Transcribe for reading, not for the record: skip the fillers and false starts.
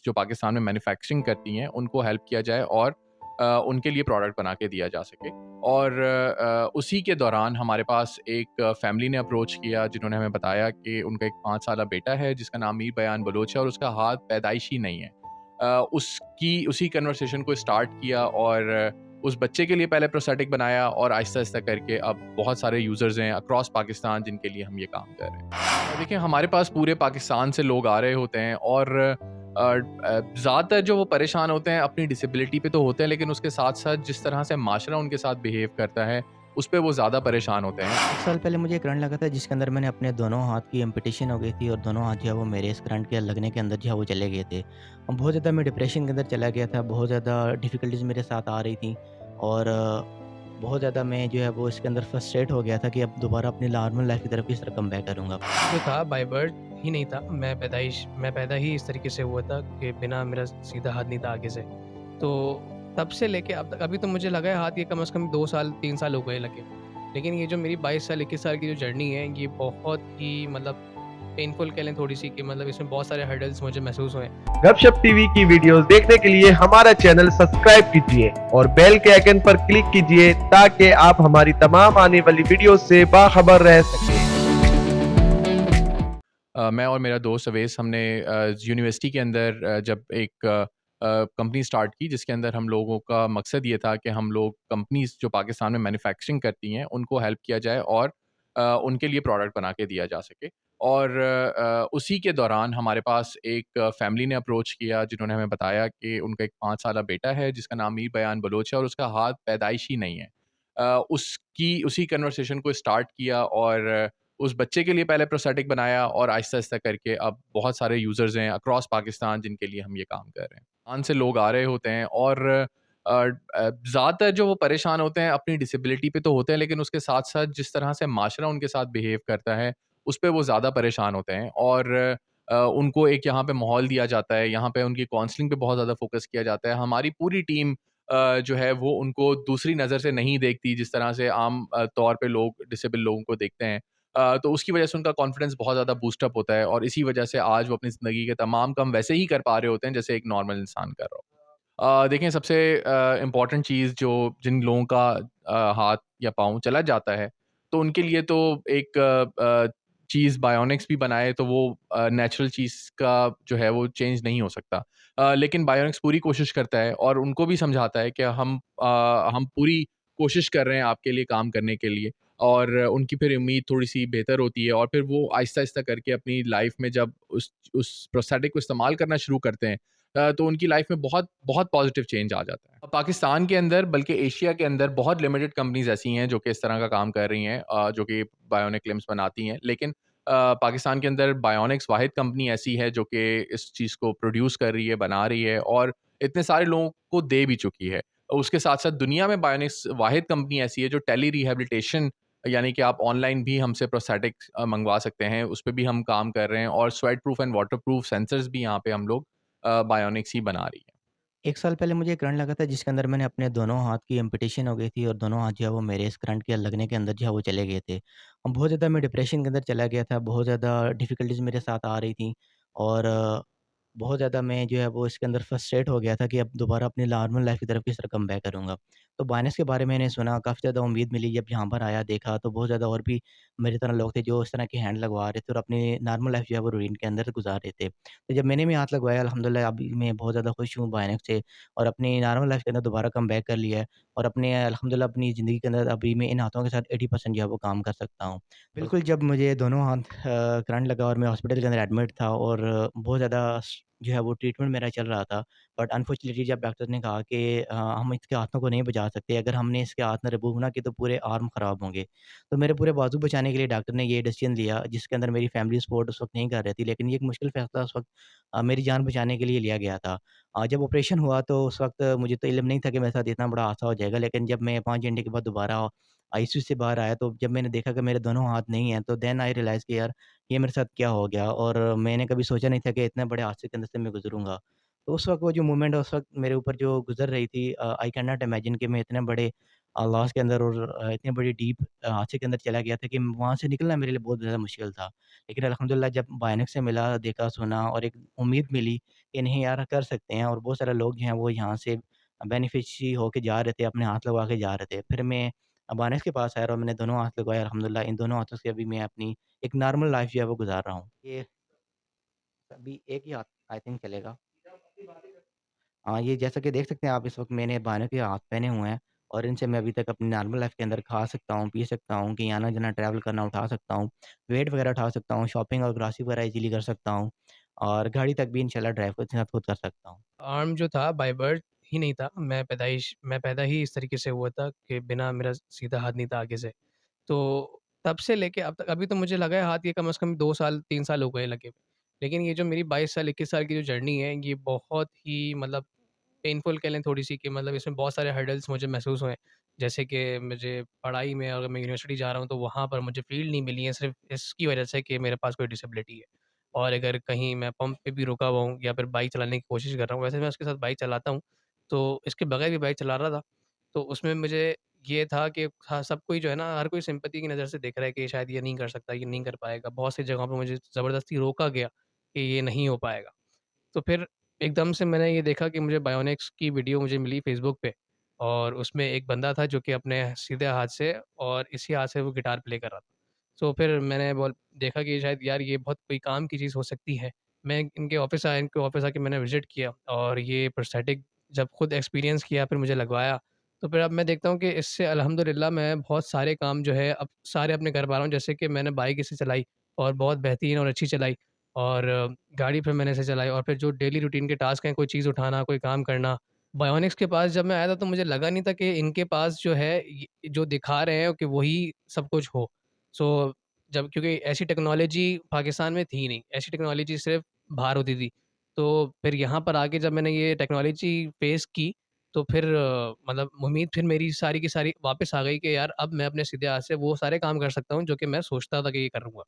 जो पाकिस्तान में मैन्युफैक्चरिंग करती हैं, उनको हेल्प किया जाए और उनके लिए प्रोडक्ट बना के दिया जा सके। और उसी के दौरान हमारे पास एक फैमिली ने अप्रोच किया, जिन्होंने हमें बताया कि उनका एक 5 साला बेटा है जिसका नाम मीर बयान बलोच है और उसका हाथ पैदाइशी नहीं है। उसी कन्वर्सेशन को स्टार्ट किया और उस बच्चे के लिए पहले प्रोस्थेटिक बनाया और आहिस्ता-आहिस्ता करके अब बहुत सारे यूज़र्स हैं अक्रॉस पाकिस्तान जिनके लिए हम ये काम कर रहे हैं। देखिए, हमारे पास पूरे पाकिस्तान से लोग आ रहे होते हैं और ज़्यादातर जो वो परेशान होते हैं अपनी डिसेबिलिटी पे तो होते हैं, लेकिन उसके साथ-साथ जिस तरह से माशरा उनके साथ बिहेव करता है, उस पे वो ज़्यादा परेशान होते हैं। 1 साल पहले मुझे करंट लगा था जिसके अंदर मैंने अपने दोनों हाथ की एम्पुटेशन हो गई थी और दोनों हाथ जो है वो मेरे इस करंट के लगने के अंदर जो है वो चले गए थे। और बहुत ज़्यादा मैं डिप्रेशन के अंदर चला गया था, बहुत ज़्यादा डिफ़िकल्टीज़ मेरे साथ आ रही थी और बहुत ज़्यादा मैं जो है वो इसके अंदर फ्रस्ट्रेट हो गया था कि अब दोबारा अपनी नॉर्मल लाइफ़ की तरफ किस तरह कम बैक करूँगा। जो था बाय बर्थ ही नहीं था। मैं पैदा ही इस तरीके से हुआ था कि बिना मेरा सीधा हाथ नहीं था आगे से। तो तब से लेके अब तक अभी तो मुझे लगा है हाथ ये कम से कम 2 साल 3 साल हो गए लगे। लेकिन ये जो मेरी 22 साल 21 साल की जो जर्नी है ये बहुत ही मतलब पेनफुल कह लें थोड़ी-सी कि मतलब इसमें बहुत सारे हर्डल्स मुझे महसूस हुए। गपशप टीवी की वीडियोस देखने के लिए हमारा चैनल सब्सक्राइब कीजिए और बेल के आइकन पर क्लिक कीजिए ताकि आप हमारी तमाम आने वाली वीडियोस से बाखबर रह सकें। मैं और मेरा दोस्त अवेस हमने यूनिवर्सिटी के अंदर जब एक कंपनी स्टार्ट की, जिसके अंदर हम लोगों का मकसद ये था कि हम लोग कंपनीज जो पाकिस्तान में मैन्युफैक्चरिंग करती हैं उनको हेल्प किया जाए और उनके लिए प्रोडक्ट बना के दिया जा सके। और उसी के दौरान हमारे पास एक फैमिली ने अप्रोच किया, जिन्होंने हमें बताया कि उनका एक 5 साला बेटा है जिसका नाम मीर बयान बलोच है और उसका हाथ पैदाइशी नहीं है। उसी कन्वर्सेशन को स्टार्ट किया और उस बच्चे के लिए पहले प्रोस्थेटिक बनाया और आहिस्ता-आहिस्ता करके अब बहुत सारे यूज़र्स हैं अक्रॉस पाकिस्तान जिनके लिए हम ये काम कर रहे हैं। पाकिस्तान से लोग आ रहे होते हैं और ज़्यादातर जो वो परेशान होते हैं अपनी डिसेबिलिटी पे तो होते हैं, लेकिन उसके साथ-साथ जिस तरह से माशरा उनके साथ बिहेव करता है, उस पे वो ज़्यादा परेशान होते हैं। और उनको एक यहाँ पे माहौल दिया जाता है, यहाँ पे उनकी काउंसलिंग पे बहुत ज़्यादा फ़ोकस किया जाता है। हमारी पूरी टीम जो है वो उनको दूसरी नज़र से नहीं देखती, जिस तरह से आम तौर पे लोग डिसेबल लोगों को देखते हैं। तो उसकी वजह से उनका कॉन्फिडेंस बहुत ज़्यादा बूस्ट अप होता है और इसी वजह से आज वो अपनी ज़िंदगी के तमाम काम वैसे ही कर पा रहे होते हैं जैसे एक नॉर्मल इंसान कर रहा हो। देखें, सबसे इम्पोर्टेंट चीज़ जो जिन लोगों का हाथ या पाँव चला जाता है, तो उनके लिए तो एक चीज़ बायोनिक्स भी बनाए तो वो नेचुरल चीज़ का जो है वो चेंज नहीं हो सकता। लेकिन बायोनिक्स पूरी कोशिश करता है और उनको भी समझाता है कि हम पूरी कोशिश कर रहे हैं आपके लिए काम करने के लिए। और उनकी फिर उम्मीद थोड़ी-सी बेहतर होती है और फिर वो आहिस्ता-आहिस्ता करके अपनी लाइफ़ में जब उस प्रोस्थेटिक को इस्तेमाल करना शुरू करते हैं, तो उनकी लाइफ में बहुत बहुत पॉजिटिव चेंज आ जाता है। पाकिस्तान के अंदर बल्कि एशिया के अंदर बहुत लिमिटेड कंपनीज़ ऐसी हैं जो कि इस तरह का काम कर रही हैं, जो कि बायोनिक लिम्स बनाती हैं। लेकिन पाकिस्तान के अंदर बायोनिक्स वाहिद कंपनी ऐसी है जो कि इस चीज़ को प्रोड्यूस कर रही है, बना रही है और इतने सारे लोगों को दे भी चुकी है। उसके साथ-साथ दुनिया में बायोनिक्स वाहिद कंपनी ऐसी है जो टेली रिहैबिलिटेशन, यानी कि आप ऑनलाइन भी हमसे प्रोस्थेटिक्स मँगवा सकते हैं, उस पे भी हम काम कर रहे हैं और sweat proof and water proof sensors भी यहाँ पे हम लोग बायोनिक्स ही बना रही है। 1 साल पहले मुझे करंट लगा था जिसके अंदर मैंने अपने दोनों हाथ की एम्पुटेशन हो गई थी और दोनों हाथ जो है वो मेरे इस करंट के लगने के अंदर जो है वो चले गए थे। और बहुत ज़्यादा मैं डिप्रेशन के अंदर चला गया था, बहुत ज़्यादा डिफ़िकल्टीज़ मेरे साथ आ रही थी और बहुत ज़्यादा मैं जो है वो इसके अंदर फ्रस्ट्रेट हो गया था कि अब दोबारा अपनी नॉर्मल लाइफ़ की तरफ किस तरह कम बैक करूँगा। तो बायनेस के बारे में मैंने सुना, काफ़ी ज़्यादा उम्मीद मिली, जब यहाँ पर आया देखा तो बहुत ज़्यादा और भी मेरी तरह लोग थे जो इस तरह के हैंड लगवा रहे थे और अपनी नॉर्मल लाइफ़ जो है वो रूटीन के अंदर गुज़ार रहे थे। तो जब मैंने भी हाथ लगवाया अल्हम्दुलिल्लाह अभी मैं बहुत ज़्यादा खुश हूँ बायनेस से और अपनी नॉर्मल लाइफ़ के अंदर दोबारा कम बैक कर लिया है और अपने अल्हम्दुलिल्लाह अपनी ज़िंदगी के अंदर अभी मैं इन हाथों के साथ 80% जो है वो काम कर सकता हूँ। बिल्कुल, जब मुझे दोनों हाथ करंट लगा और मैं हॉस्पिटल के अंदर एडमिट था और बहुत ज़्यादा जो है वो ट्रीटमेंट मेरा चल रहा था। बट अनफॉर्चुनेटली जब डॉक्टर ने कहा कि हम इसके हाथों को नहीं बचा सकते, अगर हमने इसके हाथ ना रिमूव ना किए तो पूरे आर्म ख़राब होंगे। तो मेरे पूरे बाजू बचाने के लिए डॉक्टर ने ये डिसीज़न लिया, जिसके अंदर मेरी फैमिली सपोर्ट उस वक़्त नहीं कर रही थी। लेकिन ये एक मुश्किल फ़ैसला उस वक़्त मेरी जान बचाने के लिए लिया गया था। जब ऑपरेशन हुआ तो उस वक़्त मुझे तो इल्म नहीं था कि मेरे साथ इतना बड़ा हादसा हो जाएगा। लेकिन जब मैं 5 घंटे के बाद दोबारा आईसीयू से बाहर आया, तो जब मैंने देखा कि मेरे दोनों हाथ नहीं हैं, तो देन आई रियलाइज़ कि यार ये मेरे साथ क्या हो गया और मैंने कभी सोचा नहीं था कि इतने बड़े हादसे के अंदर से मैं गुज़रूँगा। तो उस वक़्त वो जो मोमेंट उस वक़्त मेरे ऊपर जो गुज़र रही थी, आई कैन नॉट इमेजिन कि मैं इतने बड़े लॉस के अंदर और इतनी बड़ी डीप हादसे के अंदर चला गया था कि वहाँ से निकलना मेरे लिए बहुत ज़्यादा मुश्किल था। लेकिन अल्हम्दुलिल्लाह जब बायनेक से मिला, देखा, सुना और एक उम्मीद मिली कि नहीं यार कर सकते हैं, और बहुत सारे लोग जो हैं वो यहाँ से बेनिफिशियरी होके जा रहे थे, अपने हाथ लगवा के जा रहे थे। फिर मैं बानस के पास आया और मैंने दोनों हाथ लगवाए, अल्हम्दुलिल्लाह इन दोनों हाथों से अभी मैं अपनी एक नॉर्मल लाइफ़ जो है वो गुज़ार रहा हूँ। ये अभी एक ही हाथ आई थिंक चलेगा। हाँ, ये जैसा कि देख सकते हैं आप, इस वक़्त मैंने बानों के हाथ पहने हुए हैं और इनसे मैं अभी तक अपनी नॉर्मल लाइफ़ के अंदर खा सकता हूँ, पी सकता हूँ, कहीं आना-जाना, ट्रैवल करना, उठा सकता हूँ, वेट वगैरह उठा सकता हूँ, शॉपिंग और ग्रोसरी वगैरह ईज़िली कर सकता हूँ और गाड़ी तक भी इंशाल्लाह ड्राइव खुद के साथ खुद कर सकता हूँ। आर्म जो था बाय बर्थ ही नहीं था। मैं पैदा ही इस तरीके से हुआ था कि बिना मेरा सीधा हाथ नहीं था आगे से। तो तब से लेके अब तक, अभी तो मुझे लगा है हाथ ये कम से कम 2 साल 3 साल हो गए लगे हुए। लेकिन ये जो मेरी 22 साल 21 साल की जो जर्नी है, ये बहुत ही मतलब पेनफुल कह लें थोड़ी-सी, कि मतलब इसमें बहुत सारे हर्डल्स मुझे महसूस हुए। जैसे कि मुझे पढ़ाई में, अगर मैं यूनिवर्सिटी जा रहा हूँ तो वहाँ पर मुझे फ़ील्ड नहीं मिली है, सिर्फ़ इसकी वजह से कि मेरे पास कोई डिसेबिलिटी है। और अगर कहीं मैं पंप पे भी रुका हुआ हूँ या फिर बाइक चलाने की कोशिश कर रहा हूँ, वैसे मैं उसके साथ बाइक चलाता हूँ, तो इसके बगैर भी बाइक चला रहा था। तो उसमें मुझे ये था कि हाँ, सब कोई जो है ना, हर कोई सिम्पैथी की नज़र से देख रहा है कि शायद ये नहीं कर सकता, ये नहीं कर पाएगा। बहुत सी जगहों पे मुझे ज़बरदस्ती रोका गया कि ये नहीं हो पाएगा। तो फिर एकदम से मैंने ये देखा कि मुझे बायोनिक्स की वीडियो मुझे मिली फ़ेसबुक पे, और उसमें एक बंदा था जो कि अपने सीधे हाथ से और इसी हाथ से वो गिटार प्ले कर रहा था। तो फिर मैंने देखा कि शायद यार ये बहुत कोई काम की चीज़ हो सकती है। मैं इनके ऑफ़िस आके मैंने विज़िट किया और ये प्रोस्थेटिक जब खुद एक्सपीरियंस किया, फिर मुझे लगवाया। तो फिर अब मैं देखता हूँ कि इससे अल्हम्दुलिल्लाह मैं बहुत सारे काम जो है अब सारे अपने कर पा रहा हूँ। जैसे कि मैंने बाइक इससे चलाई और बहुत बेहतरीन और अच्छी चलाई, और गाड़ी फिर मैंने ऐसे चलाई, और फिर जो डेली रूटीन के टास्क हैं, कोई चीज़ उठाना, कोई काम करना। बायोनिक्स के पास जब मैं आया था तो मुझे लगा नहीं था कि इनके पास जो है ये जो दिखा रहे हैं कि वही सब कुछ हो। सो जब क्योंकि ऐसी टेक्नोलॉजी पाकिस्तान में थी नहीं, ऐसी टेक्नोलॉजी सिर्फ़ बाहर होती थी। तो फिर यहाँ पर आके जब मैंने ये टेक्नोलॉजी फ़ेस की, तो फिर मतलब उम्मीद फिर मेरी सारी की सारी वापस आ गई कि यार अब मैं अपने सीधे हाथ से वो सारे काम कर सकता हूँ जो कि मैं सोचता था कि ये करूँगा।